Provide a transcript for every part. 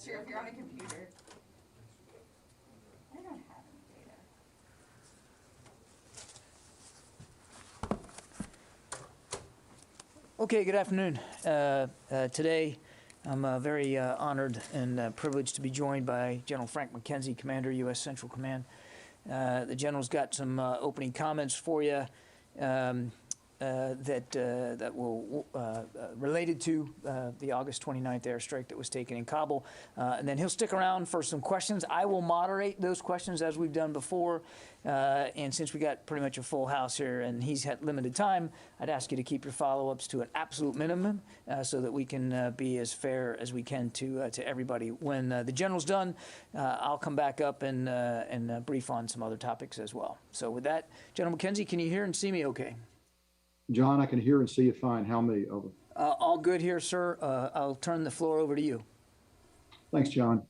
Sure, if you're on a computer. I don't have any data. Okay, good afternoon. Today, I'm very honored and privileged to be joined by General Frank McKenzie, Commander, U.S. Central Command. The General's got some opening comments for you that will related to the August 29th airstrike that was taken in Kabul, and then he'll stick around for some questions. I will moderate those questions as we've done before, and since we got pretty much a full house here and he's had limited time, I'd ask you to keep your follow-ups to an absolute minimum so that we can be as fair as we can to everybody. When the General's done, I'll come back up and brief on some other topics as well. So with that, General McKenzie, can you hear and see me okay? John, I can hear and see you fine. How me? Over. All good here, sir. I'll turn the floor over to you. Thanks, John.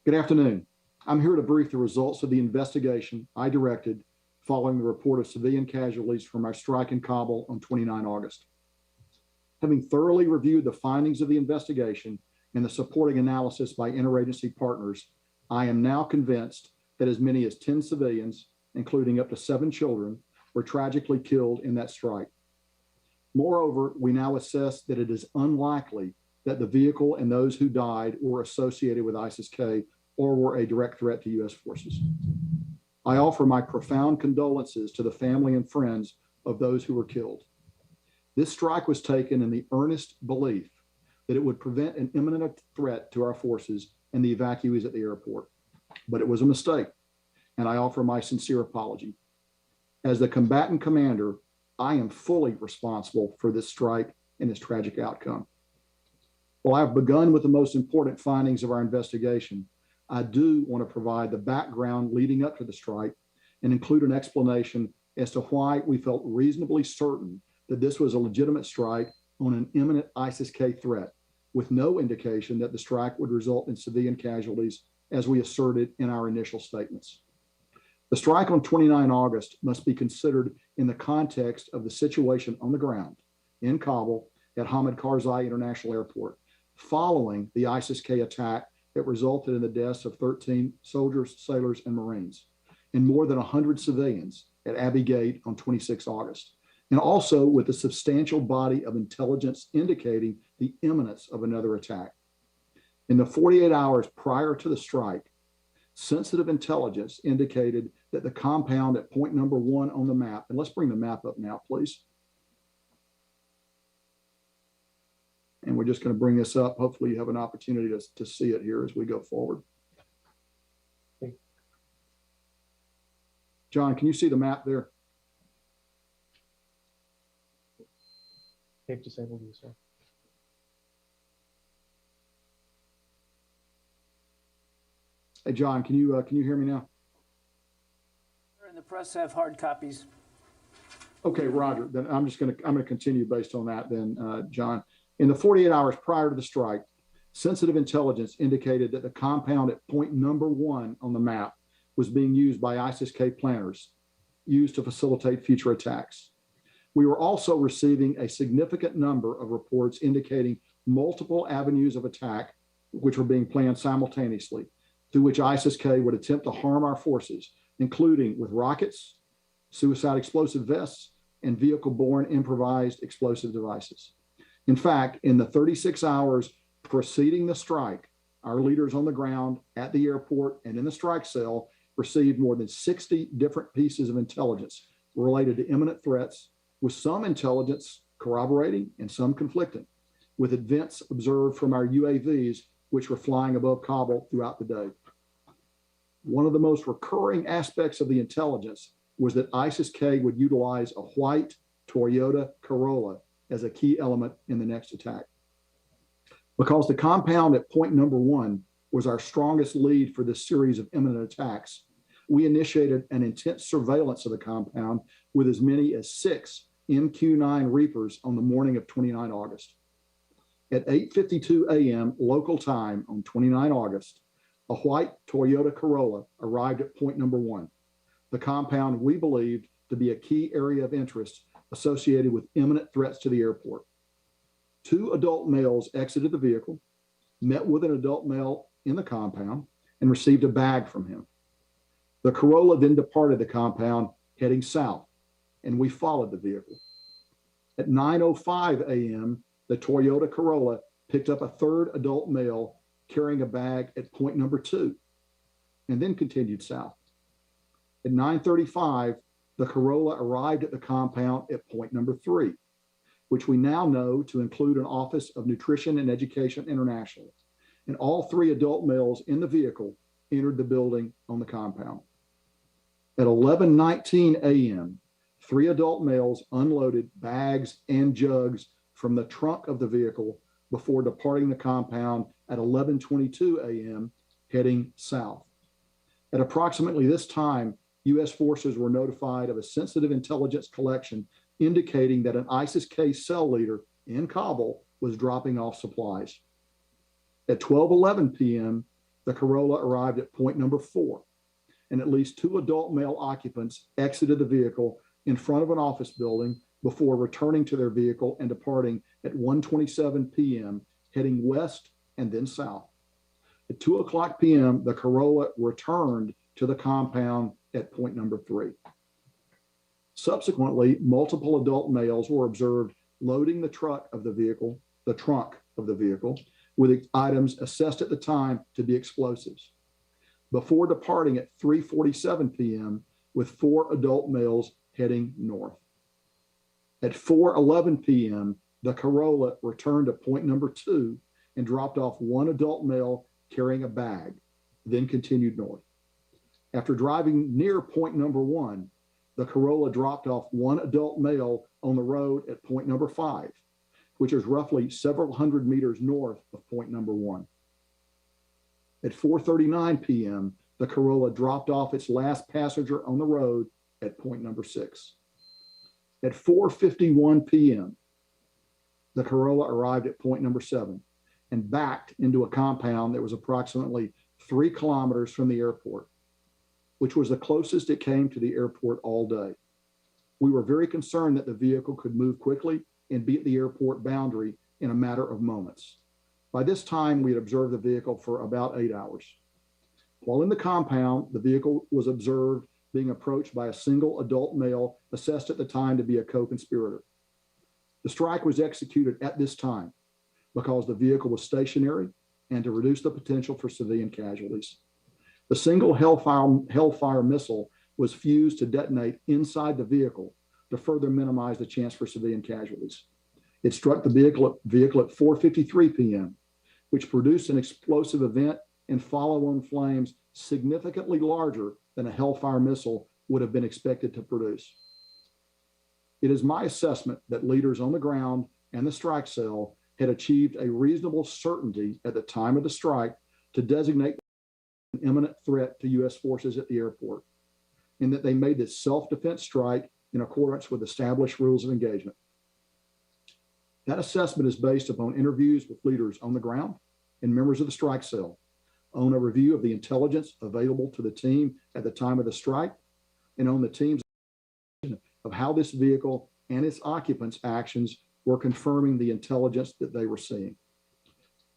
Good afternoon. I'm here to brief the results of the investigation I directed following the report of civilian casualties from our strike in Kabul on 29 August. Having thoroughly reviewed the findings of the investigation and the supporting analysis by interagency partners, I am now convinced that as many as 10 civilians, including up to 7 children, were tragically killed in that strike. Moreover, we now assess that it is unlikely that the vehicle and those who died were associated with ISIS-K or were a direct threat to U.S. forces. I offer my profound condolences to the family and friends of those who were killed. This strike was taken in the earnest belief that it would prevent an imminent threat to our forces and the evacuees at the airport. But it was a mistake, and I offer my sincere apology. As the combatant commander, I am fully responsible for this strike and its tragic outcome. While I've begun with the most important findings of our investigation, I do want to provide the background leading up to the strike and include an explanation as to why we felt reasonably certain that this was a legitimate strike on an imminent ISIS-K threat, with no indication that the strike would result in civilian casualties, as we asserted in our initial statements. The strike on 29 August must be considered in the context of the situation on the ground in Kabul at Hamid Karzai International Airport, following the ISIS-K attack that resulted in the deaths of 13 soldiers, sailors, and Marines, and more than 100 civilians at Abbey Gate on 26 August, and also with a substantial body of intelligence indicating the imminence of another attack. In the 48 hours prior to the strike, sensitive intelligence indicated that the compound at point number 1 on the map, and let's bring the map up now, please. And we're just going to bring this up. Hopefully you have an opportunity to see it here as we go forward. John, can you see the map there? Tape disabled, you, sir. Hey, John, can you hear me now? And the press have hard copies. Okay, Roger. Then I'm going to continue based on that. Then, John, in the 48 hours prior to the strike, sensitive intelligence indicated that the compound at point number 1 on the map was being used by ISIS-K planners, used to facilitate future attacks. We were also receiving a significant number of reports indicating multiple avenues of attack, which were being planned simultaneously, through which ISIS-K would attempt to harm our forces, including with rockets, suicide explosive vests, and vehicle-borne improvised explosive devices. In fact, in the 36 hours preceding the strike, our leaders on the ground, at the airport, and in the strike cell received more than 60 different pieces of intelligence related to imminent threats, with some intelligence corroborating and some conflicting, with events observed from our UAVs, which were flying above Kabul throughout the day. One of the most recurring aspects of the intelligence was that ISIS-K would utilize a white Toyota Corolla as a key element in the next attack. Because the compound at point number 1 was our strongest lead for this series of imminent attacks, we initiated an intense surveillance of the compound with as many as 6 MQ-9 Reapers on the morning of 29 August. At 8:52 a.m. local time on 29 August, a white Toyota Corolla arrived at point number 1, the compound we believed to be a key area of interest associated with imminent threats to the airport. 2 adult males exited the vehicle, met with an adult male in the compound and received a bag from him. The Corolla then departed the compound heading south, and we followed the vehicle. At 9:05 a.m., the Toyota Corolla picked up a third adult male carrying a bag at point number 2, and then continued south. At 9:35, the Corolla arrived at the compound at point number 3, which we now know to include an Office of Nutrition and Education International. And all 3 adult males in the vehicle entered the building on the compound. At 11:19 a.m., 3 adult males unloaded bags and jugs from the trunk of the vehicle before departing the compound at 11:22 a.m., heading south. At approximately this time, U.S. forces were notified of a sensitive intelligence collection indicating that an ISIS-K cell leader in Kabul was dropping off supplies. At 12:11 p.m., the Corolla arrived at point number 4, and at least 2 adult male occupants exited the vehicle in front of an office building before returning to their vehicle and departing at 1:27 p.m., heading west and then south. At 2:00 p.m., the Corolla returned to the compound at point number 3. Subsequently, multiple adult males were observed loading the trunk of the vehicle with items assessed at the time to be explosives, before departing at 3:47 p.m. with 4 adult males heading north. At 4:11 p.m., the Corolla returned to point number 2 and dropped off 1 adult male carrying a bag, then continued north. After driving near point number 1, the Corolla dropped off 1 adult male on the road at point number 5, which is roughly several hundred meters north of point number 1. At 4:39 p.m., the Corolla dropped off its last passenger on the road at point number 6. At 4:51 p.m., the Corolla arrived at point number 7 and backed into a compound that was approximately 3 kilometers from the airport, which was the closest it came to the airport all day. We were very concerned that the vehicle could move quickly and beat the airport boundary in a matter of moments. By this time, we had observed the vehicle for about 8 hours. While in the compound, the vehicle was observed being approached by a single adult male assessed at the time to be a co-conspirator. The strike was executed at this time because the vehicle was stationary and to reduce the potential for civilian casualties. The single Hellfire missile was fused to detonate inside the vehicle to further minimize the chance for civilian casualties. It struck the vehicle at 4:53 p.m., which produced an explosive event and follow-on flames significantly larger than a Hellfire missile would have been expected to produce. It is my assessment that leaders on the ground and the strike cell had achieved a reasonable certainty at the time of the strike to designate an imminent threat to U.S. forces at the airport, and that they made this self-defense strike in accordance with established rules of engagement. That assessment is based upon interviews with leaders on the ground and members of the strike cell, on a review of the intelligence available to the team at the time of the strike, and on the team's of how this vehicle and its occupants' actions were confirming the intelligence that they were seeing.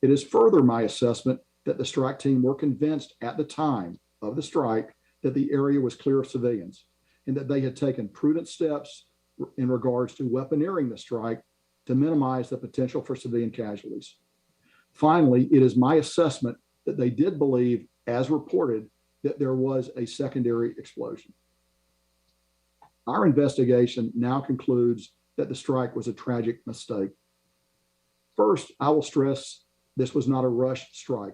It is further my assessment that the strike team were convinced at the time of the strike that the area was clear of civilians and that they had taken prudent steps in regards to weaponeering the strike to minimize the potential for civilian casualties. Finally, it is my assessment that they did believe, as reported, that there was a secondary explosion. Our investigation now concludes that the strike was a tragic mistake. First, I will stress this was not a rushed strike.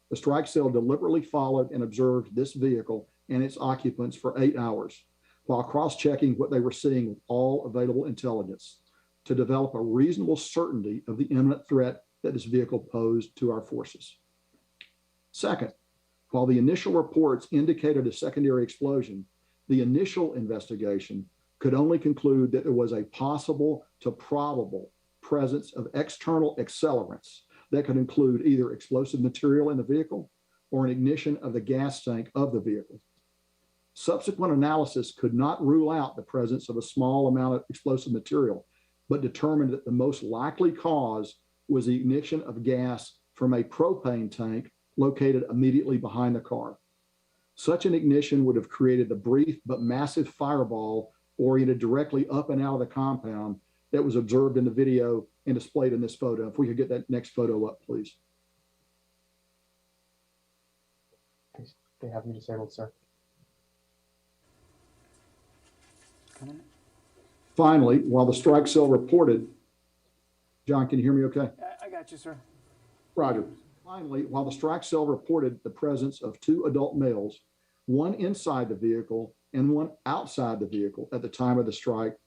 The strike cell deliberately followed and observed this vehicle and its occupants for 8 hours while cross-checking what they were seeing with all available intelligence to develop a reasonable certainty of the imminent threat that this vehicle posed to our forces. Second, while the initial reports indicated a secondary explosion, the initial investigation could only conclude that there was a possible to probable presence of external accelerants that could include either explosive material in the vehicle or an ignition of the gas tank of the vehicle. Subsequent analysis could not rule out the presence of a small amount of explosive material, but determined that the most likely cause was the ignition of gas from a propane tank located immediately behind the car. Such an ignition would have created the brief but massive fireball oriented directly up and out of the compound that was observed in the video and displayed in this photo. If we could get that next photo up, please. They have me disabled, sir. Finally, while the strike cell reported, John, can you hear me okay? I got you, sir. Roger. Finally, while the strike cell reported the presence of 2 adult males, one inside the vehicle and one outside the vehicle at the time of the strike,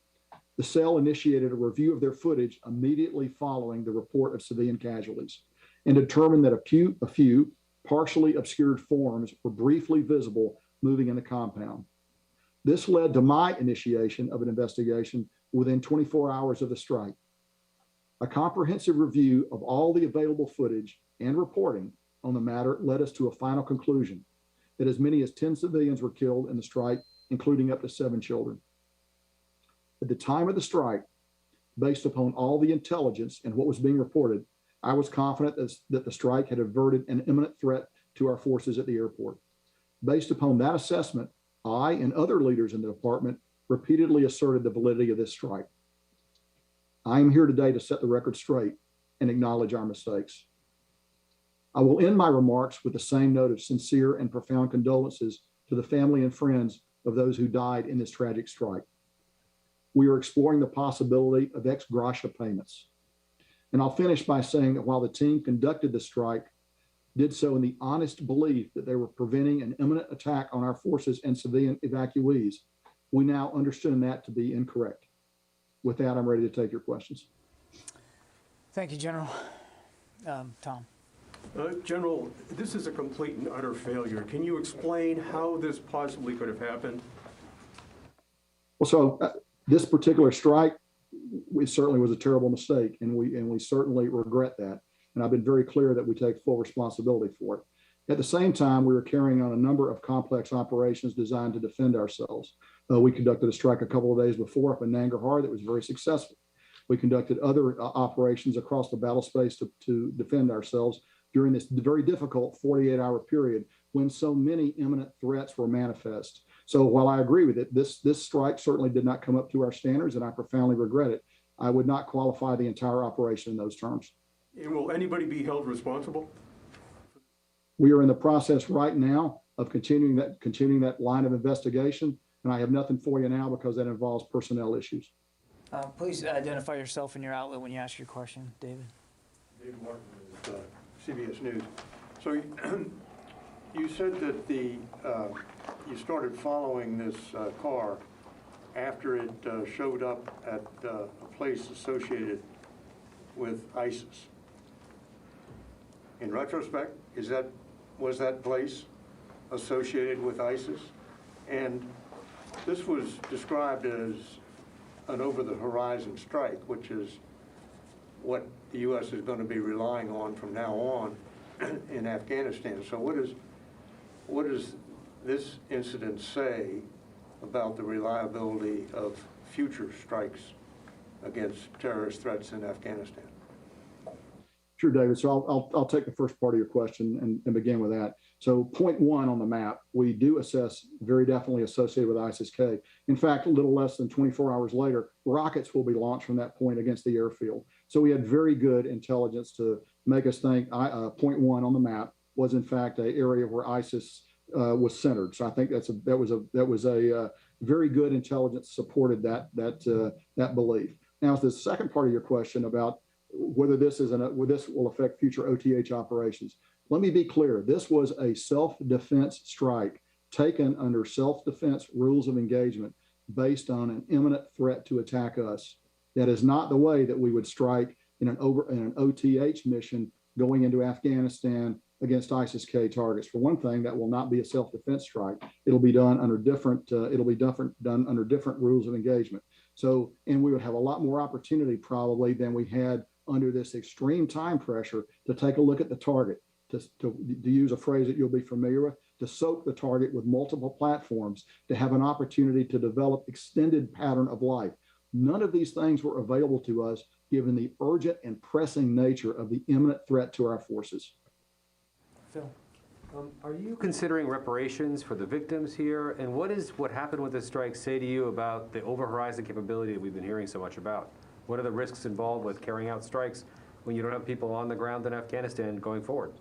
the cell initiated a review of their footage immediately following the report of civilian casualties and determined that a few partially obscured forms were briefly visible moving in the compound. This led to my initiation of an investigation within 24 hours of the strike. A comprehensive review of all the available footage and reporting on the matter led us to a final conclusion that as many as 10 civilians were killed in the strike, including up to 7 children. At the time of the strike, based upon all the intelligence and what was being reported, I was confident that the strike had averted an imminent threat to our forces at the airport. Based upon that assessment, I and other leaders in the department repeatedly asserted the validity of this strike. I am here today to set the record straight and acknowledge our mistakes. I will end my remarks with the same note of sincere and profound condolences to the family and friends of those who died in this tragic strike. We are exploring the possibility of ex gratia payments. And I'll finish by saying that while the team conducted the strike, did so in the honest belief that they were preventing an imminent attack on our forces and civilian evacuees, we now understand that to be incorrect. With that, I'm ready to take your questions. Thank you, General. Tom. General, this is a complete and utter failure. Can you explain how this possibly could have happened? Well, so this particular strike, it certainly was a terrible mistake, and we certainly regret that. And I've been very clear that we take full responsibility for it. At the same time, we were carrying on a number of complex operations designed to defend ourselves. We conducted a strike a couple of days before up in Nangarhar that was very successful. We conducted other operations across the battle space to defend ourselves during this very difficult 48-hour period when so many imminent threats were manifest. So while I agree with it, this strike certainly did not come up to our standards, and I profoundly regret it. I would not qualify the entire operation in those terms. And will anybody be held responsible? We are in the process right now of continuing that line of investigation, and I have nothing for you now because that involves personnel issues. Please identify yourself and your outlet when you ask your question, David. David Martin with CBS News. So you said that you started following this car after it showed up at a place associated with ISIS. In retrospect, was that place associated with ISIS? And this was described as an over-the-horizon strike, which is what the U.S. is going to be relying on from now on in Afghanistan. So what does this incident say about the reliability of future strikes against terrorist threats in Afghanistan? Sure, David. So I'll take the first part of your question and begin with that. So point 1 on the map, we do assess very definitely associated with ISIS-K. In fact, a little less than 24 hours later, rockets will be launched from that point against the airfield. So we had very good intelligence to make us think point 1 on the map was in fact an area where ISIS was centered. So I think that was a very good intelligence supported that belief. Now, the second part of your question about whether this will affect future OTH operations. Let me be clear. This was a self-defense strike taken under self-defense rules of engagement based on an imminent threat to attack us. That is not the way that we would strike in an OTH mission going into Afghanistan against ISIS-K targets. For one thing, that will not be a self-defense strike. It'll be done under different rules of engagement. So, and we would have a lot more opportunity probably than we had under this extreme time pressure to take a look at the target, to use a phrase that you'll be familiar with, to soak the target with multiple platforms, to have an opportunity to develop extended pattern of life. None of these things were available to us given the urgent and pressing nature of the imminent threat to our forces. Phil. Are you considering reparations for the victims here? And what happened with this strike say to you about the over-horizon capability that we've been hearing so much about? What are the risks involved with carrying out strikes when you don't have people on the ground in Afghanistan going forward?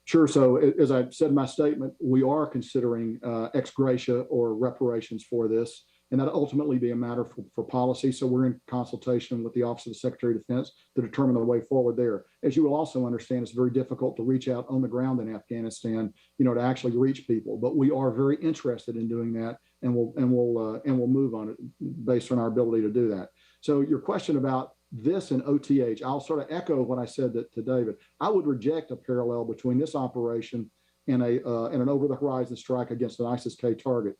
Sure. So as I said in my statement, we are considering ex gratia or reparations for this, and that ultimately be a matter for policy. So we're in consultation with the Office of the Secretary of Defense to determine the way forward there. As you will also understand, it's very difficult to reach out on the ground in Afghanistan, to actually reach people. But we are very interested in doing that, and we'll move on it based on our ability to do that. So your question about this and OTH, I'll sort of echo what I said to David. I would reject a parallel between this operation and an over-the-horizon strike against an ISIS-K target.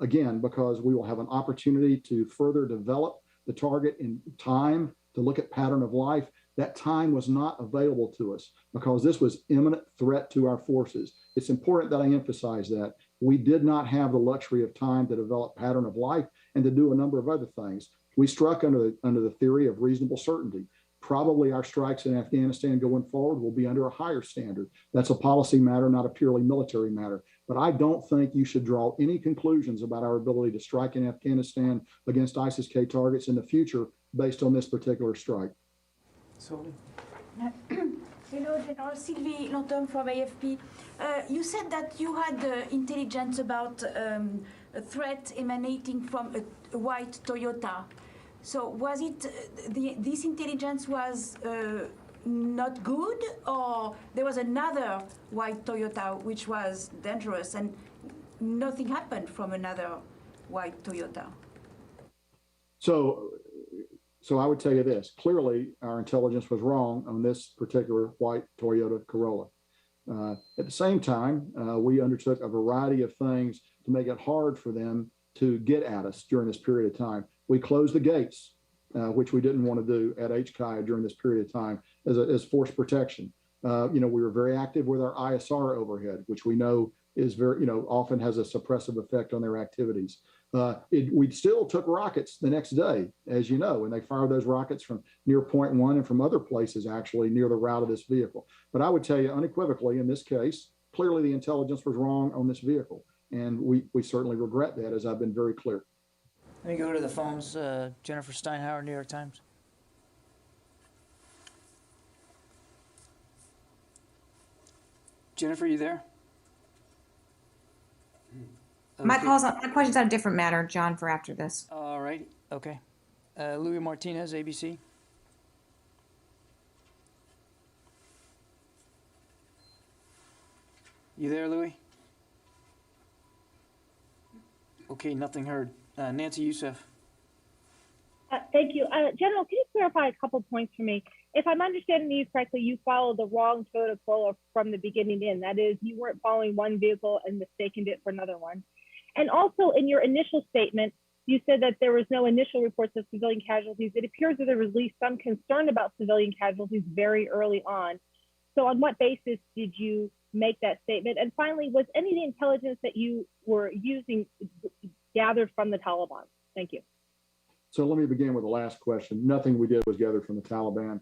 Again, because we will have an opportunity to further develop the target in time, to look at pattern of life. That time was not available to us because this was imminent threat to our forces. It's important that I emphasize that. We did not have the luxury of time to develop pattern of life and to do a number of other things. We struck under the theory of reasonable certainty. Probably our strikes in Afghanistan going forward will be under a higher standard. That's a policy matter, not a purely military matter. But I don't think you should draw any conclusions about our ability to strike in Afghanistan against ISIS-K targets in the future based on this particular strike. Sylvie. Hello, General Sylvie Lantom from AFP. You said that you had intelligence about a threat emanating from a white Toyota. So was it this intelligence was not good, or there was another white Toyota which was dangerous and nothing happened from another white Toyota? So I would tell you this, clearly our intelligence was wrong on this particular white Toyota Corolla. At the same time, we undertook a variety of things to make it hard for them to get at us during this period of time. We closed the gates, which we didn't want to do at HKIA during this period of time as force protection. We were very active with our ISR overhead, which we know is very, often has a suppressive effect on their activities. We still took rockets the next day, as you know, and they fired those rockets from near Point One and from other places actually near the route of this vehicle. But I would tell you unequivocally in this case, clearly the intelligence was wrong on this vehicle. And we certainly regret that, as I've been very clear. Let me go to the phones. Jennifer Steinhauer, New York Times. Jennifer, you there? My question's on a different matter, John, for after this. All right. Okay. Louis Martinez, ABC. You there, Louis? Okay, nothing heard. Nancy Youssef. Thank you. General, can you clarify a couple points for me? If I'm understanding you correctly, you followed the wrong Toyota Corolla from the beginning in. That is, you weren't following one vehicle and mistaken it for another one. And also in your initial statement, you said that there was no initial reports of civilian casualties. It appears that there was at least some concern about civilian casualties very early on. So on what basis did you make that statement? And finally, was any of the intelligence that you were using gathered from the Taliban? Thank you. So let me begin with the last question. Nothing we did was gathered from the Taliban,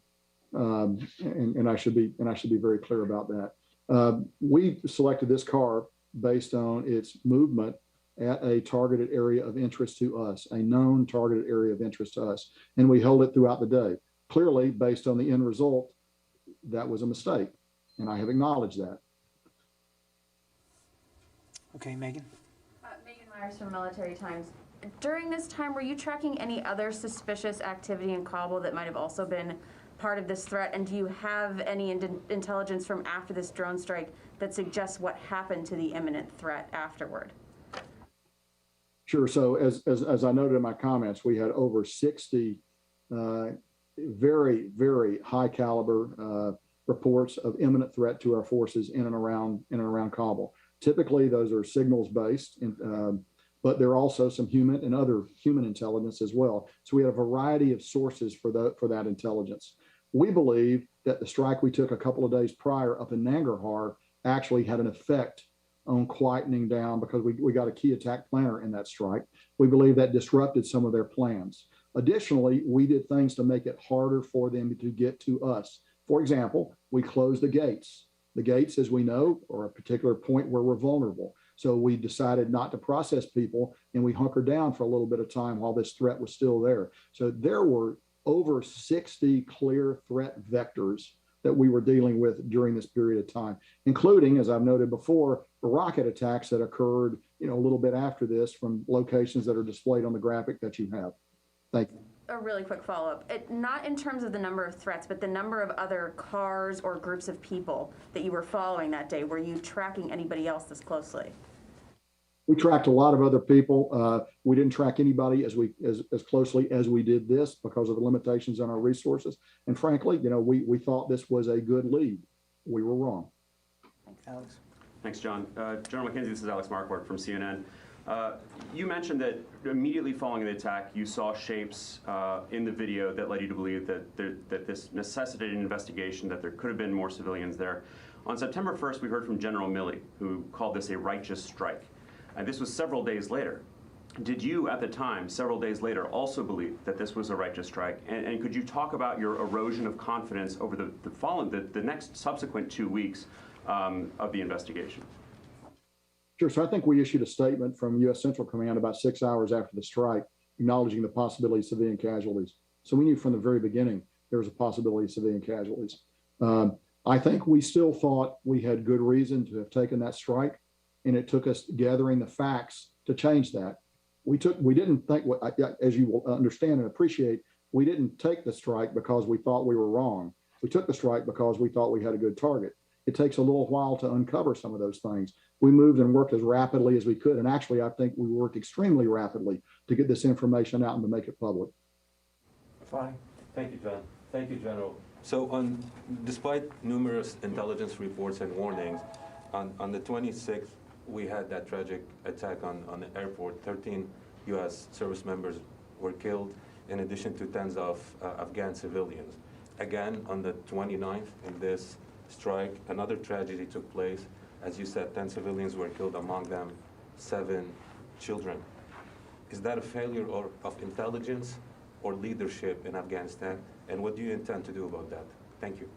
and I should be very clear about that. We selected this car based on its movement at a targeted area of interest to us, a known targeted area of interest to us, and we held it throughout the day. Clearly, based on the end result, that was a mistake, and I have acknowledged that. Okay, Megan. Megan Myers from Military Times. During this time, were you tracking any other suspicious activity in Kabul that might have also been part of this threat? And do you have any intelligence from after this drone strike that suggests what happened to the imminent threat afterward? Sure. So as I noted in my comments, we had over 60 very, very high caliber reports of imminent threat to our forces in and around Kabul. Typically, those are signals based, but there are also some human and other human intelligence as well. So we had a variety of sources for that intelligence. We believe that the strike we took a couple of days prior up in Nangarhar actually had an effect on quietening down because we got a key attack planner in that strike. We believe that disrupted some of their plans. Additionally, we did things to make it harder for them to get to us. For example, we closed the gates. The gates, as we know, are a particular point where we're vulnerable. So we decided not to process people, and we hunkered down for a little bit of time while this threat was still there. So there were over 60 clear threat vectors that we were dealing with during this period of time, including, as I've noted before, the rocket attacks that occurred, a little bit after this from locations that are displayed on the graphic that you have. Thank you. A really quick follow-up. Not in terms of the number of threats, but the number of other cars or groups of people that you were following that day. Were you tracking anybody else this closely? We tracked a lot of other people. We didn't track anybody as closely as we did this because of the limitations on our resources. And frankly, we thought this was a good lead. We were wrong. Alex. Thanks, John. General McKenzie, this is Alex Marquardt from CNN. You mentioned that immediately following the attack, you saw shapes in the video that led you to believe that this necessitated an investigation, that there could have been more civilians there. On September 1st, we heard from General Milley, who called this a righteous strike. And this was several days later. Did you, at the time, several days later, also believe that this was a righteous strike? And could you talk about your erosion of confidence over the next subsequent 2 weeks of the investigation? Sure. So I think we issued a statement from U.S. Central Command about 6 hours after the strike, acknowledging the possibility of civilian casualties. So we knew from the very beginning there was a possibility of civilian casualties. I think we still thought we had good reason to have taken that strike, and it took us gathering the facts to change that. We didn't think, as you will understand and appreciate, we didn't take the strike because we thought we were wrong. We took the strike because we thought we had a good target. It takes a little while to uncover some of those things. We moved and worked as rapidly as we could. And actually, I think we worked extremely rapidly to get this information out and to make it public. Fine. Thank you, John. Thank you, General. So despite numerous intelligence reports and warnings, on the 26th, we had that tragic attack on the airport. 13 U.S. service members were killed, in addition to tens of Afghan civilians. Again, on the 29th, in this strike, another tragedy took place. As you said, 10 civilians were killed, among them 7 children. Is that a failure of intelligence or leadership in Afghanistan? And what do you intend to do about that? Thank you.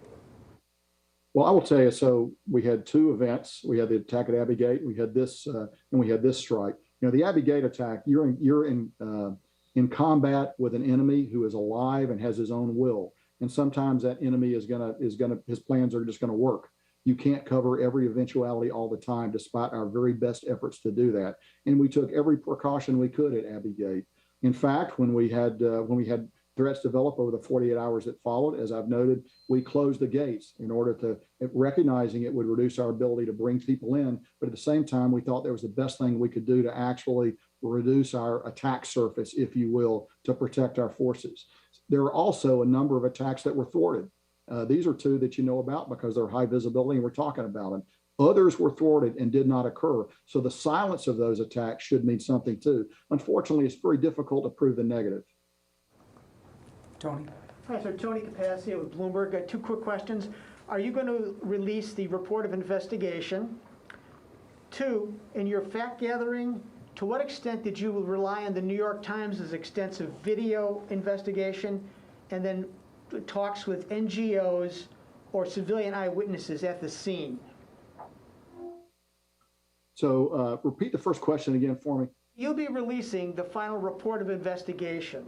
Well, I will tell you, so we had 2 events. We had the attack at Abbey Gate, we had this, and we had this strike. The Abbey Gate attack, you're in combat with an enemy who is alive and has his own will. And sometimes that enemy his plans are just gonna work. You can't cover every eventuality all the time, despite our very best efforts to do that. And we took every precaution we could at Abbey Gate. In fact, when we had threats develop over the 48 hours that followed, as I've noted, we closed the gates in order to, recognizing it would reduce our ability to bring people in. But at the same time, we thought that was the best thing we could do to actually reduce our attack surface, if you will, to protect our forces. There are also a number of attacks that were thwarted. These are 2 that you know about because they're high visibility and we're talking about them. Others were thwarted and did not occur. So the silence of those attacks should mean something too. Unfortunately, it's very difficult to prove the negative. Tony. Hi, sir. Tony Capassia with Bloomberg. Got 2 quick questions. Are you going to release the report of investigation? 2, in your fact gathering, to what extent did you rely on the New York Times' extensive video investigation and then talks with NGOs or civilian eyewitnesses at the scene? So repeat the first question again for me. You'll be releasing the final report of investigation.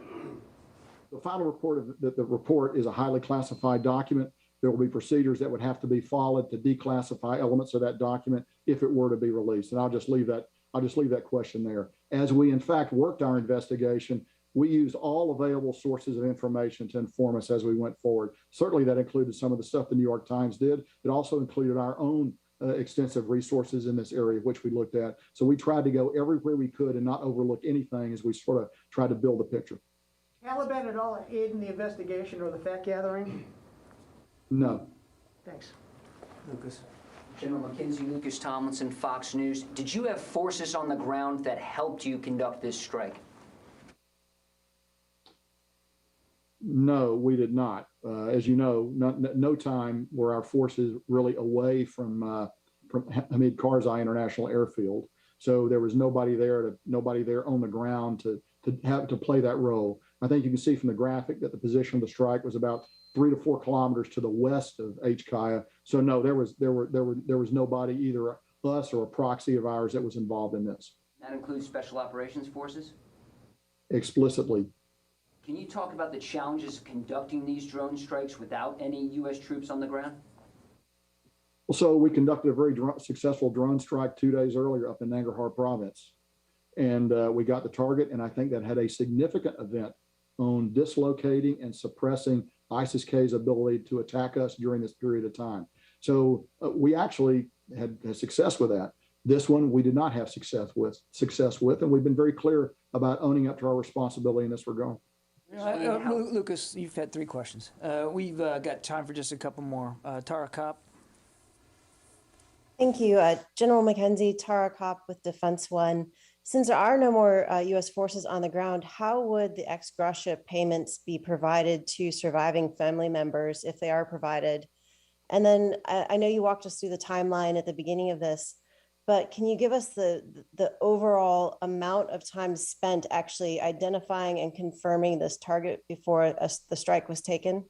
The final report the report is a highly classified document. There will be procedures that would have to be followed to declassify elements of that document if it were to be released. And I'll just leave that question there. As we in fact worked our investigation, we used all available sources of information to inform us as we went forward. Certainly that included some of the stuff the New York Times did. It also included our own extensive resources in this area, which we looked at. So we tried to go everywhere we could and not overlook anything as we sort of tried to build the picture. Taliban at all aid in the investigation or the fact gathering? No. Thanks. Lucas. General McKenzie, Lucas Tomlinson, Fox News. Did you have forces on the ground that helped you conduct this strike? No, we did not. As you know, no time were our forces really away from Hamid Karzai International Airfield. So there was nobody there on the ground to have to play that role. I think you can see from the graphic that the position of the strike was about 3 to 4 kilometers to the west of HKIA. So no, there was nobody, either us or a proxy of ours, that was involved in this. That includes Special Operations Forces? Explicitly. Can you talk about the challenges of conducting these drone strikes without any U.S. troops on the ground? Well, so we conducted a very successful drone strike 2 days earlier up in Nangarhar province. And we got the target, and I think that had a significant event on dislocating and suppressing ISIS-K's ability to attack us during this period of time. So we actually had success with that. This one we did not have success with, and we've been very clear about owning up to our responsibility in this regard. Lucas, you've had 3 questions. We've got time for just a couple more. Tara Kopp. Thank you. General McKenzie, Tara Kopp with Defense One. Since there are no more U.S. forces on the ground, how would the ex gratia payments be provided to surviving family members if they are provided? And then I know you walked us through the timeline at the beginning of this, but can you give us the overall amount of time spent actually identifying and confirming this target before the strike was taken?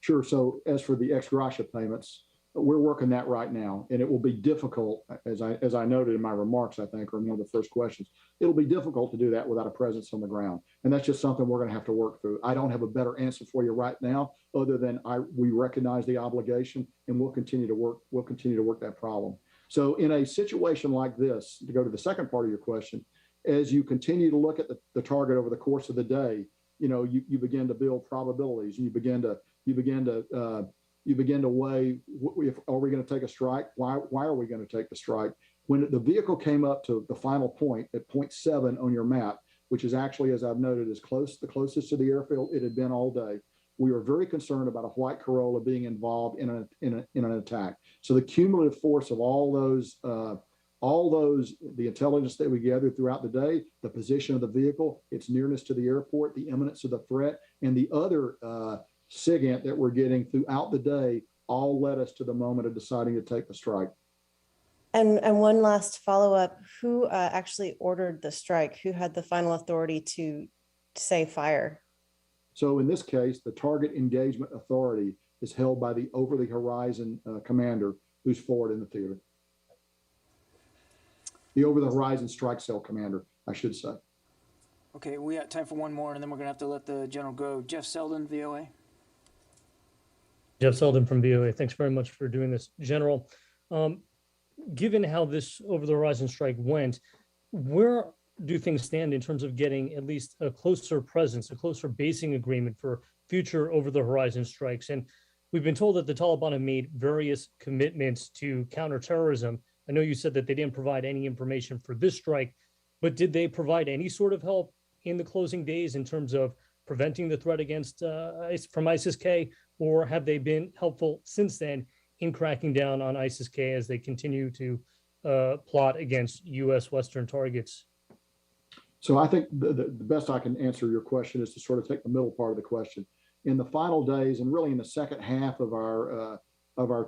Sure. So as for the ex gratia payments, we're working that right now, and it will be difficult, as I noted in my remarks, I think, or in one of the first questions. It'll be difficult to do that without a presence on the ground, and that's just something we're going to have to work through. I don't have a better answer for you right now, other than we recognize the obligation, and we'll continue to work. We'll continue to work that problem. So, in a situation like this, to go to the second part of your question, as you continue to look at the target over the course of the day, you begin to build probabilities, and you begin to weigh, are we going to take a strike? Why are we going to take the strike? When the vehicle came up to the final point at point 7 on your map, which is actually, as I've noted, the closest to the airfield it had been all day, we were very concerned about a white Corolla being involved in an attack. So the cumulative force of all those, the intelligence that we gathered throughout the day, the position of the vehicle, its nearness to the airport, the imminence of the threat, and the other SIGINT that we're getting throughout the day all led us to the moment of deciding to take the strike. And one last follow-up, who actually ordered the strike? Who had the final authority to say fire? So in this case, the target engagement authority is held by the over-the-horizon commander who's forward in the theater. The over-the-horizon strike cell commander, I should say. Okay, we have time for one more, and then we're going to have to let the general go. Jeff Selden, VOA. Jeff Selden from VOA. Thanks very much for doing this. General, given how this over-the-horizon strike went, where do things stand in terms of getting at least a closer presence, a closer basing agreement for future over-the-horizon strikes? And we've been told that the Taliban have made various commitments to counterterrorism. I know you said that they didn't provide any information for this strike, but did they provide any sort of help in the closing days in terms of preventing the threat against from ISIS-K, or have they been helpful since then in cracking down on ISIS-K as they continue to plot against U.S. Western targets? So I think the best I can answer your question is to sort of take the middle part of the question. In the final days, and really in the second half of our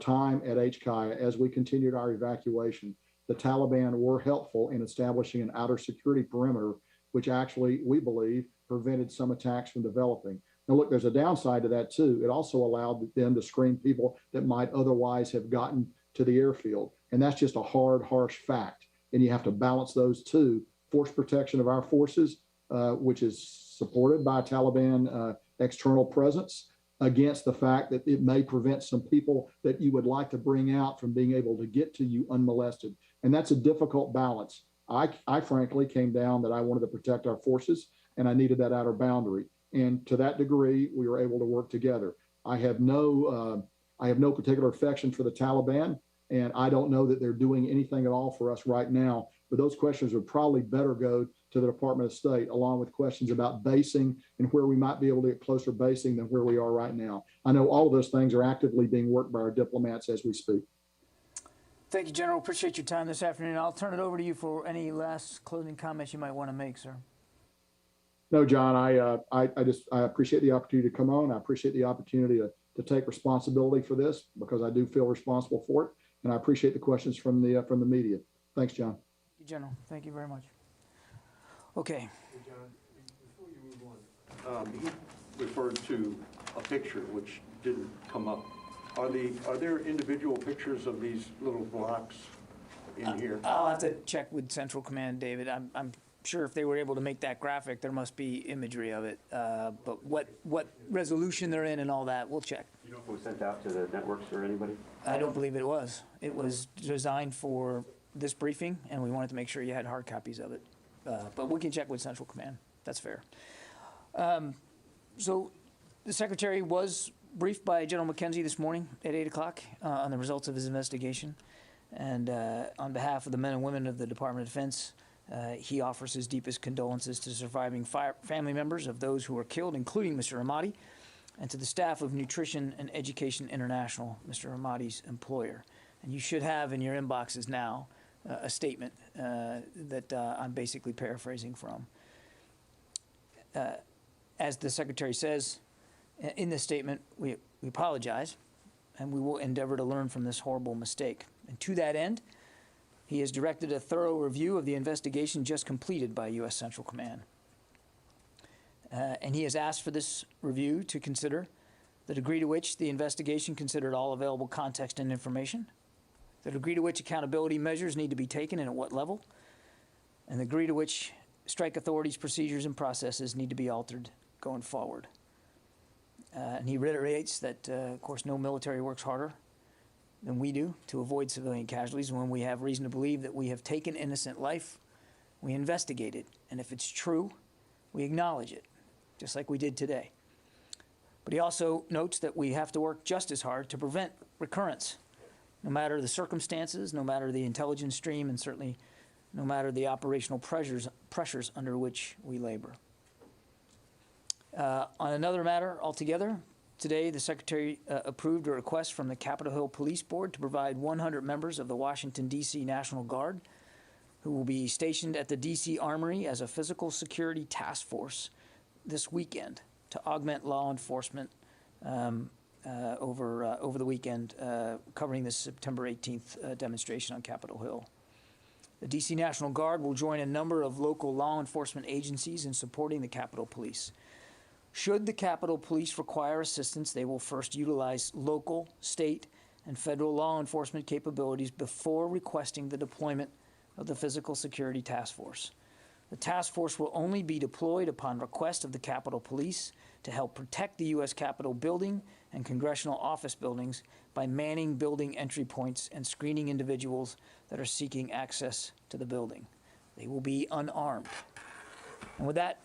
time at HKIA, as we continued our evacuation, the Taliban were helpful in establishing an outer security perimeter, which actually, we believe, prevented some attacks from developing. Now, look, there's a downside to that, too. It also allowed them to screen people that might otherwise have gotten to the airfield. And that's just a hard, harsh fact. And you have to balance those two: force protection of our forces, which is supported by a Taliban external presence, against the fact that it may prevent some people that you would like to bring out from being able to get to you unmolested. And that's a difficult balance. I frankly came down that I wanted to protect our forces, and I needed that outer boundary. And to that degree, we were able to work together. I have no particular affection for the Taliban, and I don't know that they're doing anything at all for us right now. But those questions would probably better go to the Department of State, along with questions about basing and where we might be able to get closer basing than where we are right now. I know all of those things are actively being worked by our diplomats as we speak. Thank you, General. Appreciate your time this afternoon. I'll turn it over to you for any last closing comments you might want to make, sir. No, John, I appreciate the opportunity to come on. I appreciate the opportunity to take responsibility for this, because I do feel responsible for it. And I appreciate the questions from the media. Thanks, John. General, thank you very much. Okay. Hey, John, before you move on, he referred to a picture which didn't come up. Are there individual pictures of these little blocks in here? I'll have to check with Central Command, David. I'm sure if they were able to make that graphic, there must be imagery of it. But what resolution they're in and all that, we'll check. You know if it was sent out to the networks or anybody? I don't believe it was. It was designed for this briefing, and we wanted to make sure you had hard copies of it. But we can check with Central Command. That's fair. So the Secretary was briefed by General McKenzie this morning at 8 o'clock on the results of his investigation. And on behalf of the men and women of the Department of Defense, he offers his deepest condolences to surviving family members of those who were killed, including Mr. Ahmadi, and to the staff of Nutrition and Education International, Mr. Ahmadi's employer. And you should have in your inboxes now a statement that I'm basically paraphrasing from. As the Secretary says in this statement, we apologize, and we will endeavor to learn from this horrible mistake. And to that end, he has directed a thorough review of the investigation just completed by U.S. Central Command. And he has asked for this review to consider the degree to which the investigation considered all available context and information, the degree to which accountability measures need to be taken and at what level, and the degree to which strike authorities' procedures and processes need to be altered going forward. And he reiterates that, of course, no military works harder than we do to avoid civilian casualties. When we have reason to believe that we have taken innocent life, we investigate it. And if it's true, we acknowledge it, just like we did today. But he also notes that we have to work just as hard to prevent recurrence, no matter the circumstances, no matter the intelligence stream, and certainly no matter the operational pressures under which we labor. On another matter altogether, today the Secretary approved a request from the Capitol Hill Police Board to provide 100 members of the Washington, D.C. National Guard who will be stationed at the D.C. Armory as a physical security task force this weekend to augment law enforcement over the weekend, covering the September 18th demonstration on Capitol Hill. The D.C. National Guard will join a number of local law enforcement agencies in supporting the Capitol Police. Should the Capitol Police require assistance, they will first utilize local, state, and federal law enforcement capabilities before requesting the deployment of the Physical Security Task Force. The task force will only be deployed upon request of the Capitol Police to help protect the U.S. Capitol building and congressional office buildings by manning building entry points and screening individuals that are seeking access to the building. They will be unarmed. And with that,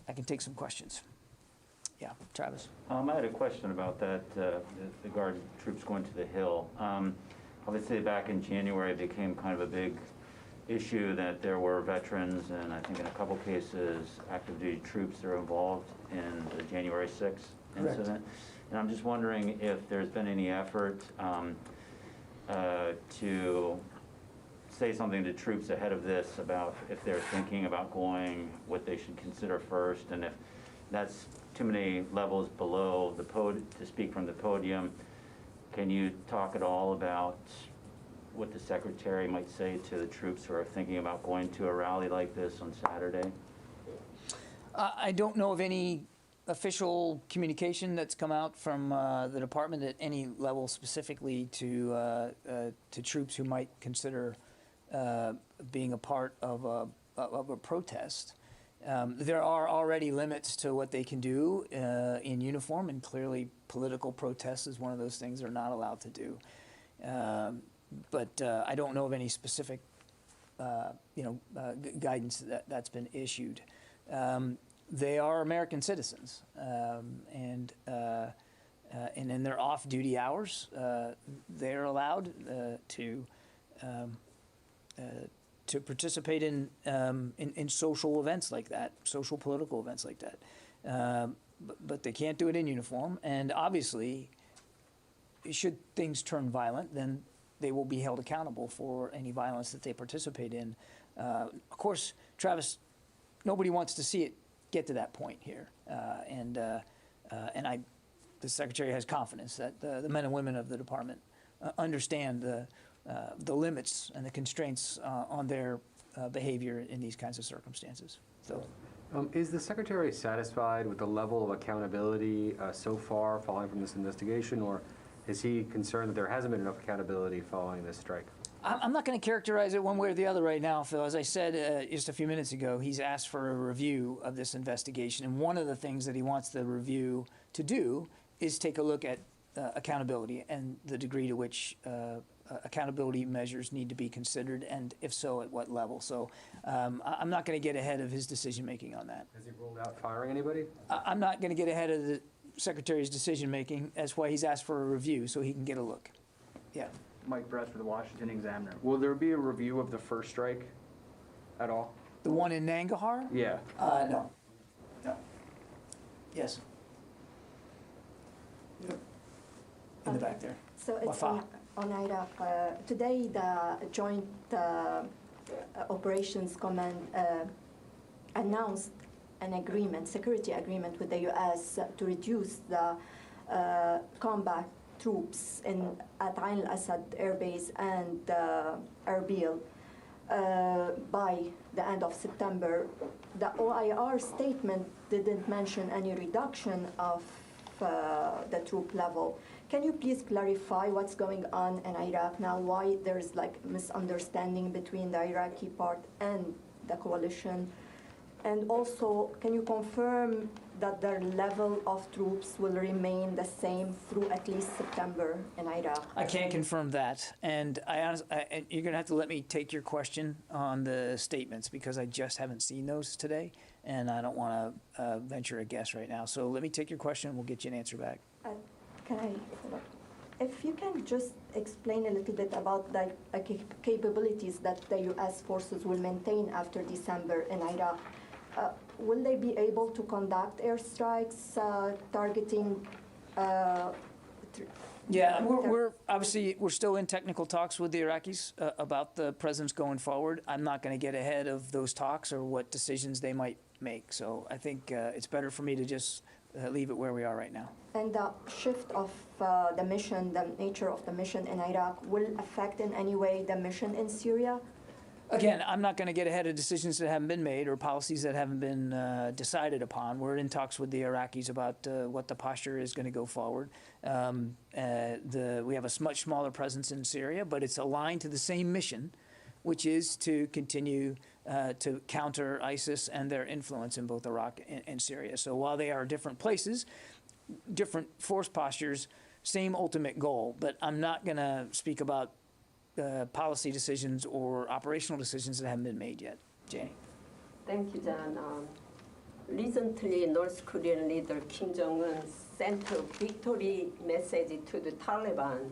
I can take some questions. Yeah, Travis. I had a question about that, the Guard troops going to the Hill. Obviously, back in January, it became kind of a big issue that there were veterans, and I think in a couple cases, active duty troops that are involved in the January 6th incident. Correct. And I'm just wondering if there's been any effort to say something to troops ahead of this about if they're thinking about going, what they should consider first, and if that's too many levels below the podium to speak from the podium. Can you talk at all about what the Secretary might say to the troops who are thinking about going to a rally like this on Saturday? I don't know of any official communication that's come out from the department at any level specifically to troops who might consider being a part of a protest. There are already limits to what they can do in uniform, and clearly political protest is one of those things they're not allowed to do. But I don't know of any specific, guidance that's been issued. They are American citizens, and in their off-duty hours, they're allowed to participate in social events like that, social political events like that. But they can't do it in uniform. And obviously, should things turn violent, then they will be held accountable for any violence that they participate in. Of course, Travis, nobody wants to see it get to that point here. The Secretary has confidence that the men and women of the department understand the limits and the constraints on their behavior in these kinds of circumstances. So. Is the Secretary satisfied with the level of accountability so far following from this investigation, or is he concerned that there hasn't been enough accountability following this strike? I'm not going to characterize it one way or the other right now, Phil. As I said just a few minutes ago, he's asked for a review of this investigation, and one of the things that he wants the review to do is take a look at accountability and the degree to which accountability measures need to be considered, and if so, at what level. So I'm not going to get ahead of his decision-making on that. Has he ruled out firing anybody? I'm not going to get ahead of the Secretary's decision-making. That's why he's asked for a review, so he can get a look. Yeah. Mike Brett for the Washington Examiner. Will there be a review of the first strike at all? The one in Nangarhar? Yeah. No. No. Yes. In the back there. So it's Wafa. on Iraq. Today, the Joint Operations Command announced an agreement, security agreement with the U.S. to reduce the combat troops at Ain al-Assad Air Base and Erbil by the end of September. The OIR statement didn't mention any reduction of the troop level. Can you please clarify what's going on in Iraq now? Why there's like misunderstanding between the Iraqi part and the coalition? And also, can you confirm that their level of troops will remain the same through at least September in Iraq? I can't confirm that, and you're going to have to let me take your question on the statements because I just haven't seen those today, and I don't want to venture a guess right now. So let me take your question, and we'll get you an answer back. Can I follow up? If you can just explain a little bit about the capabilities that the U.S. forces will maintain after December in Iraq. Will they be able to conduct airstrikes targeting? Yeah, we're obviously still in technical talks with the Iraqis about the presence going forward. I'm not going to get ahead of those talks or what decisions they might make. So I think it's better for me to just leave it where we are right now. And the shift of the mission, the nature of the mission in Iraq, will affect in any way the mission in Syria? Again, I'm not going to get ahead of decisions that haven't been made or policies that haven't been decided upon. We're in talks with the Iraqis about what the posture is going to go forward. We have a much smaller presence in Syria, but it's aligned to the same mission, which is to continue to counter ISIS and their influence in both Iraq and Syria. So while they are different places, different force postures, same ultimate goal. But I'm not going to speak about policy decisions or operational decisions that haven't been made yet. Janie. Thank you, John. Recently, North Korean leader Kim Jong-un sent a victory message to the Taliban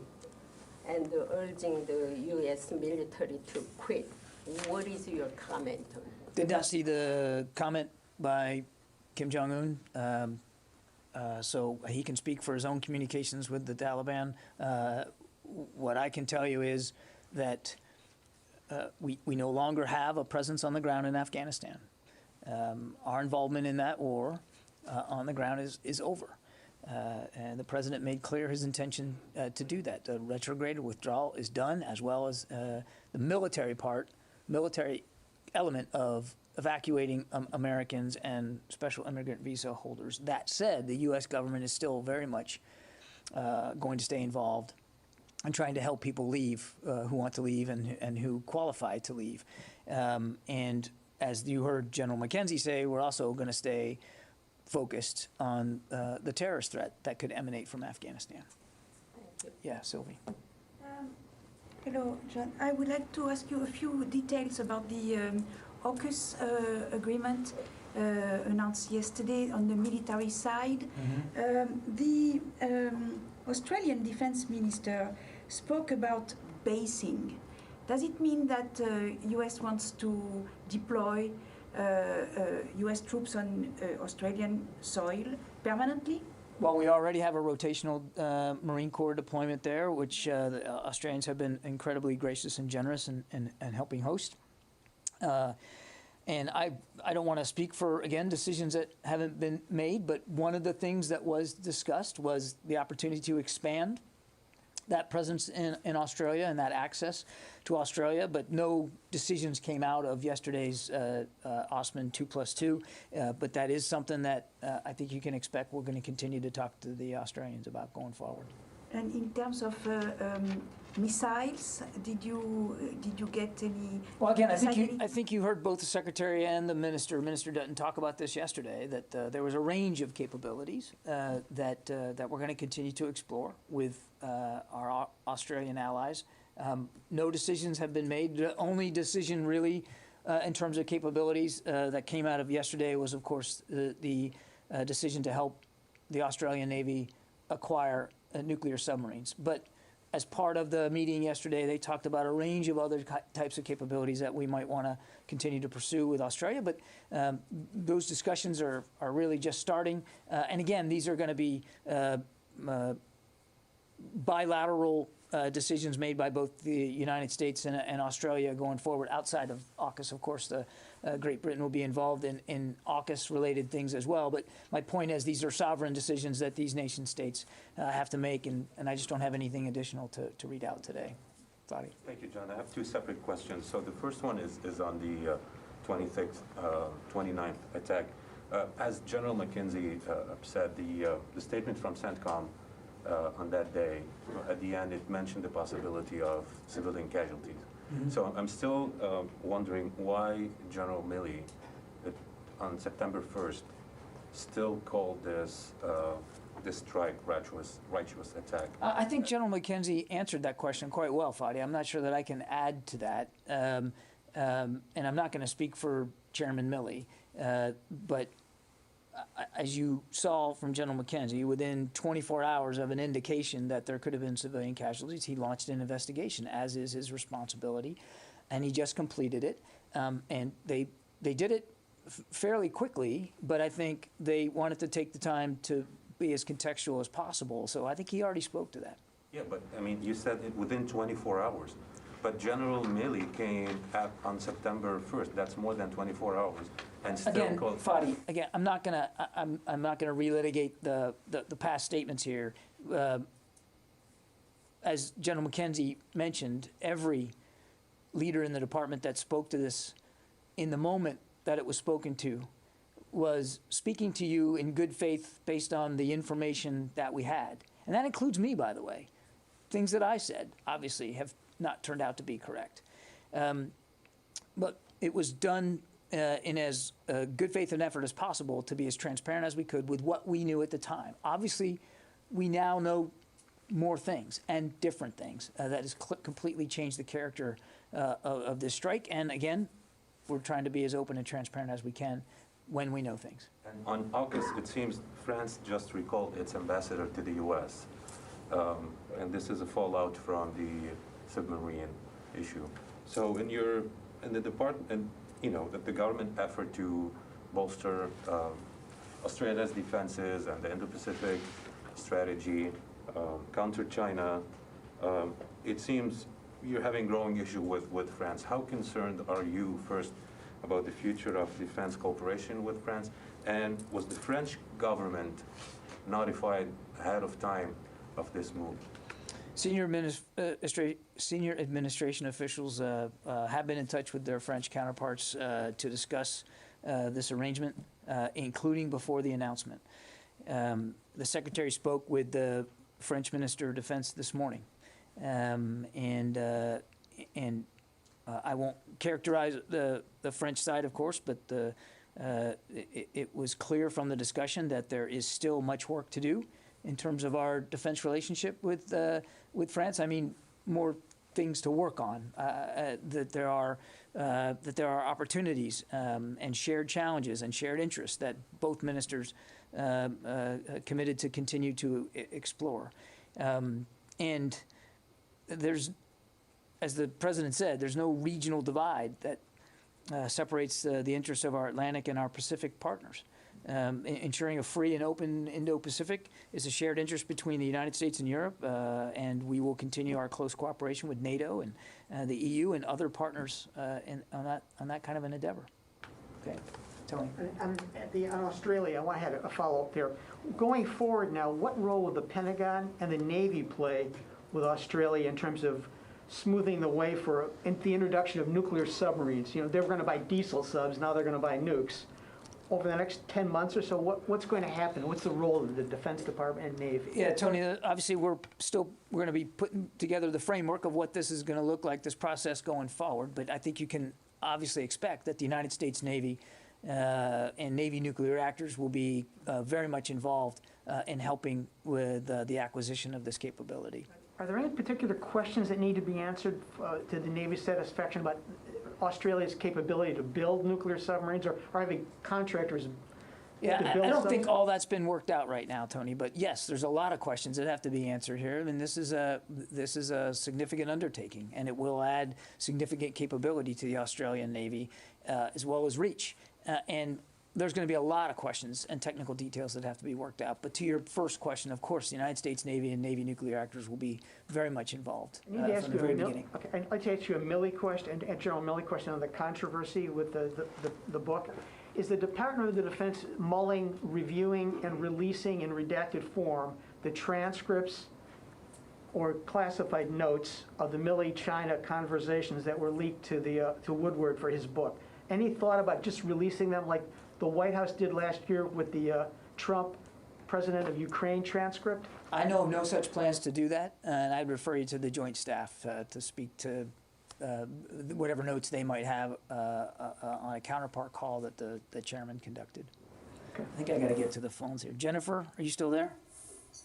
and urging the U.S. military to quit. What is your comment on it? Did not see the comment by Kim Jong-un, so he can speak for his own communications with the Taliban. What I can tell you is that we no longer have a presence on the ground in Afghanistan. Our involvement in that war on the ground is over. And the president made clear his intention to do that. The retrograded withdrawal is done, as well as the military element of evacuating Americans and special immigrant visa holders. That said, the U.S. government is still very much going to stay involved and trying to help people leave who want to leave and who qualify to leave. And as you heard General McKenzie say, we're also going to stay focused on the terrorist threat that could emanate from Afghanistan. Yeah, Sylvie. Hello, John. I would like to ask you a few details about the AUKUS agreement announced yesterday on the military side. The Australian Defense Minister spoke about basing. Does it mean that U.S. wants to deploy U.S. troops on Australian soil permanently? Well, we already have a rotational Marine Corps deployment there, which the Australians have been incredibly gracious and generous in helping host. And I don't want to speak for, again, decisions that haven't been made, but one of the things that was discussed was the opportunity to expand that presence in Australia and that access to Australia, but no decisions came out of yesterday's Osman 2+2. But that is something that I think you can expect we're going to continue to talk to the Australians about going forward. And in terms of missiles, did you get any? Well, again, I think you heard both the Secretary and the Minister. Minister Dutton talk about this yesterday. That there was a range of capabilities that we're going to continue to explore with our Australian allies. No decisions have been made. The only decision really in terms of capabilities that came out of yesterday was, of course, the decision to help the Australian Navy acquire nuclear submarines. But as part of the meeting yesterday, they talked about a range of other types of capabilities that we might want to continue to pursue with Australia. But those discussions are really just starting. And again, these are going to be bilateral decisions made by both the United States and Australia going forward. Outside of AUKUS, of course, Great Britain will be involved in AUKUS-related things as well. But my point is these are sovereign decisions that these nation states have to make, and I just don't have anything additional to read out today. Fadi. Thank you, John. I have two separate questions. So the first one is on the 26th, 29th attack. As General McKenzie said, the statement from CENTCOM on that day, at the end, it mentioned the possibility of civilian casualties. Mm-hmm. So I'm still wondering why General Milley, on September 1st, still called this strike righteous attack. I think General McKenzie answered that question quite well, Fadi. I'm not sure that I can add to that, and I'm not going to speak for Chairman Milley, but as you saw from General McKenzie, within 24 hours of an indication that there could have been civilian casualties, he launched an investigation, as is his responsibility, and he just completed it. And they did it fairly quickly, but I think they wanted to take the time to be as contextual as possible. So I think he already spoke to that. Yeah, but I mean, you said it within 24 hours. But General Milley came on September 1st. That's more than 24 hours, and still again, called. Fadi, again, I'm not gonna relitigate the past statements here. As General McKenzie mentioned, every leader in the department that spoke to this, in the moment that it was spoken to, was speaking to you in good faith based on the information that we had, and that includes me, by the way. Things that I said, obviously, have not turned out to be correct. But it was done in as good faith and effort as possible to be as transparent as we could with what we knew at the time. Obviously, we now know more things and different things that has completely changed the character of this strike. And again, we're trying to be as open and transparent as we can when we know things. And on AUKUS, it seems France just recalled its ambassador to the U.S. And this is a fallout from the submarine issue. So in the department, and you know, the government effort to bolster Australia's defenses and the Indo-Pacific strategy, counter China, it seems you're having growing issue with France. How concerned are you, first, about the future of defense cooperation with France? And was the French government notified ahead of time of this move? Senior administration officials have been in touch with their French counterparts to discuss this arrangement, including before the announcement. The Secretary spoke with the French Minister of Defense this morning, and I won't characterize the French side, of course, but it was clear from the discussion that there is still much work to do in terms of our defense relationship with France. I mean, more things to work on. That there are opportunities and shared challenges and shared interests that both ministers committed to continue to explore. And there's, as the President said, there's no regional divide that separates the interests of our Atlantic and our Pacific partners. Ensuring a free and open Indo-Pacific is a shared interest between the United States and Europe, and we will continue our close cooperation with NATO and the EU and other partners on that kind of an endeavor. Okay, Tony. On Australia, I had a follow-up there. Going forward now, what role will the Pentagon and the Navy play with Australia in terms of smoothing the way for the introduction of nuclear submarines. You know, they were going to buy diesel subs, now they're going to buy nukes. Over the next 10 months or so, what's going to happen? What's the role of the Defense Department and Navy? Yeah, Tony, obviously we're going to be putting together the framework of what this is going to look like, this process going forward. But I think you can obviously expect that the United States Navy and Navy nuclear reactors will be very much involved in helping with the acquisition of this capability. Are there any particular questions that need to be answered to the Navy's satisfaction about Australia's capability to build nuclear submarines, or having contractors Yeah, to build I don't think submarines? all that's been worked out right now, Tony. But yes, there's a lot of questions that have to be answered here. I mean, this is a significant undertaking, and it will add significant capability to the Australian Navy, as well as reach. And there's going to be a lot of questions and technical details that have to be worked out. But to your first question, of course, the United States Navy and Navy nuclear reactors will be very much involved I need to ask from you the very a beginning. Okay, I'd like to ask you a Milley question, a General Milley question on the controversy with the book. Is the Department of the Defense mulling, reviewing, and releasing in redacted form the transcripts or classified notes of the Milley-China conversations that were leaked to Woodward for his book? Any thought about just releasing them like the White House did last year with the Trump President of Ukraine transcript? I know of no such plans to do that, and I'd refer you to the Joint Staff to speak to whatever notes they might have on a counterpart call that the chairman conducted. Okay. I think I got to get to the phones here. Jennifer, are you still there?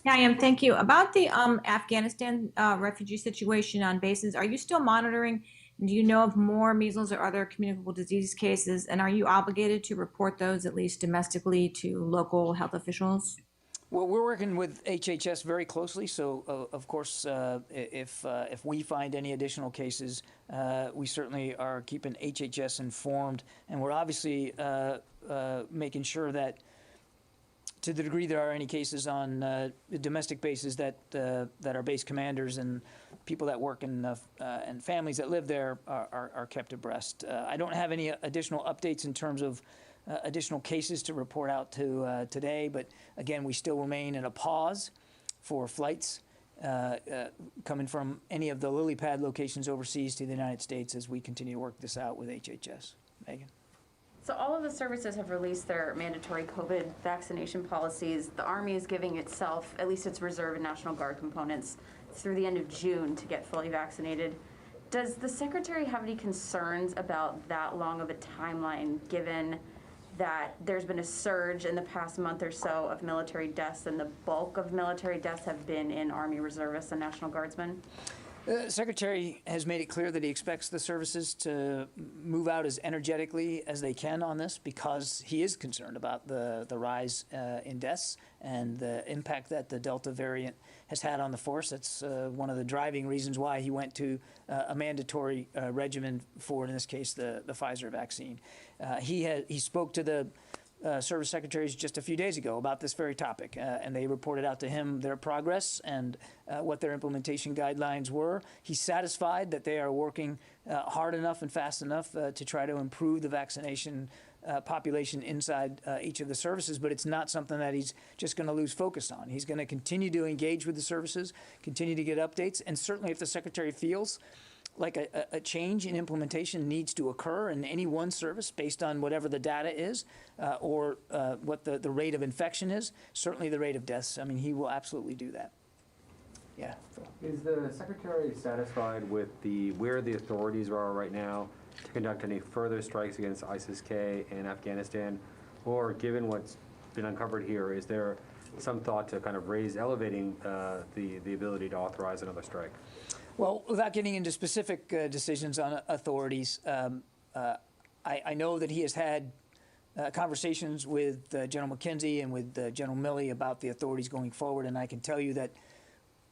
Yeah, I am. Thank you. About the Afghanistan refugee situation on bases, are you still monitoring? Do you know of more measles or other communicable disease cases? And are you obligated to report those, at least domestically, to local health officials? Well, we're working with HHS very closely. So, of course, if we find any additional cases, we certainly are keeping HHS informed. And we're obviously making sure that, to the degree there are any cases on domestic bases, that our base commanders and people that work in and families that live there are kept abreast. I don't have any additional updates in terms of additional cases to report out to today, but again, we still remain in a pause for flights coming from any of the lily pad locations overseas to the United States as we continue to work this out with HHS. Megan? So all of the services have released their mandatory COVID vaccination policies. The Army is giving itself, at least its Reserve and National Guard components, through the end of June to get fully vaccinated. Does the Secretary have any concerns about that long of a timeline, given that there's been a surge in the past month or so of military deaths, and the bulk of military deaths have been in Army reservists and National Guardsmen? The Secretary has made it clear that he expects the services to move out as energetically as they can on this, because he is concerned about the rise in deaths and the impact that the Delta variant has had on the force. That's one of the driving reasons why he went to a mandatory regimen for, in this case, the Pfizer vaccine. He spoke to the service secretaries just a few days ago about this very topic, and they reported out to him their progress and what their implementation guidelines were. He's satisfied that they are working hard enough and fast enough to try to improve the vaccination population inside each of the services, but it's not something that he's just going to lose focus on. He's going to continue to engage with the services, continue to get updates, and certainly if the Secretary feels like a change in implementation needs to occur in any one service based on whatever the data is or what the rate of infection is, certainly the rate of deaths, I mean, he will absolutely do that. Yeah. Is the Secretary satisfied with where the authorities are right now to conduct any further strikes against ISIS-K in Afghanistan? Or given what's been uncovered here, is there some thought to kind of elevating the ability to authorize another strike? Well, without getting into specific decisions on authorities, I know that he has had conversations with General McKenzie and with General Milley about the authorities going forward, and I can tell you that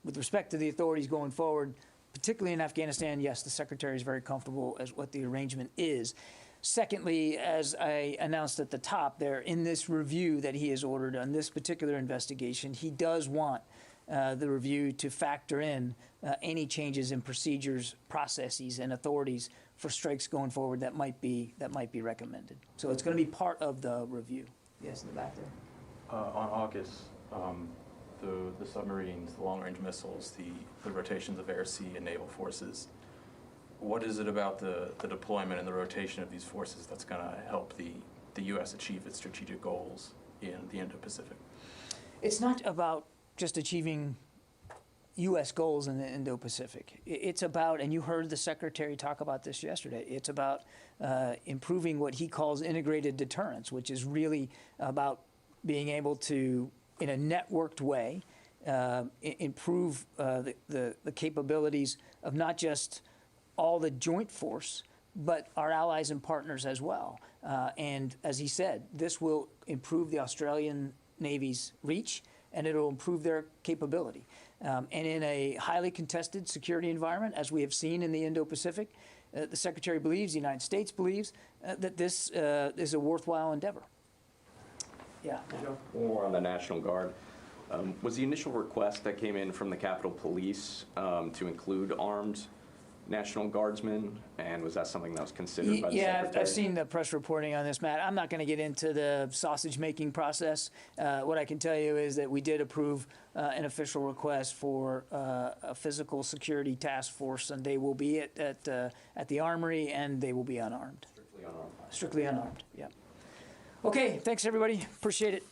with respect to the authorities going forward, particularly in Afghanistan, yes, the Secretary is very comfortable as what the arrangement is. Secondly, as I announced at the top there, in this review that he has ordered on this particular investigation, he does want the review to factor in any changes in procedures, processes, and authorities for strikes going forward that might be recommended. So it's going to be part of the review. Yes, in the back there. On August the submarines, the long-range missiles, the rotations of air, sea, and naval forces. What is it about the deployment and the rotation of these forces that's going to help the U.S. achieve its strategic goals in the Indo-Pacific? It's not about just achieving U.S. goals in the Indo-Pacific. It's about, and you heard the Secretary talk about this yesterday, it's about improving what he calls integrated deterrence, which is really about being able to, in a networked way, improve the capabilities of not just all the joint force, but our allies and partners as well. And as he said, this will improve the Australian Navy's reach, and it'll improve their capability. And in a highly contested security environment, as we have seen in the Indo-Pacific, the Secretary believes, the United States believes, that this is a worthwhile endeavor. Yeah. Or on the National Guard. Was the initial request that came in from the Capitol Police to include armed National Guardsmen, and was that something that was considered by the Secretary? Yeah, I've seen the press reporting on this, Matt. I'm not going to get into the sausage-making process. What I can tell you is that we did approve an official request for a physical security task force, and they will be at the Armory, and they will be unarmed. Strictly unarmed. Strictly unarmed, yeah. Okay, thanks, everybody. Appreciate it.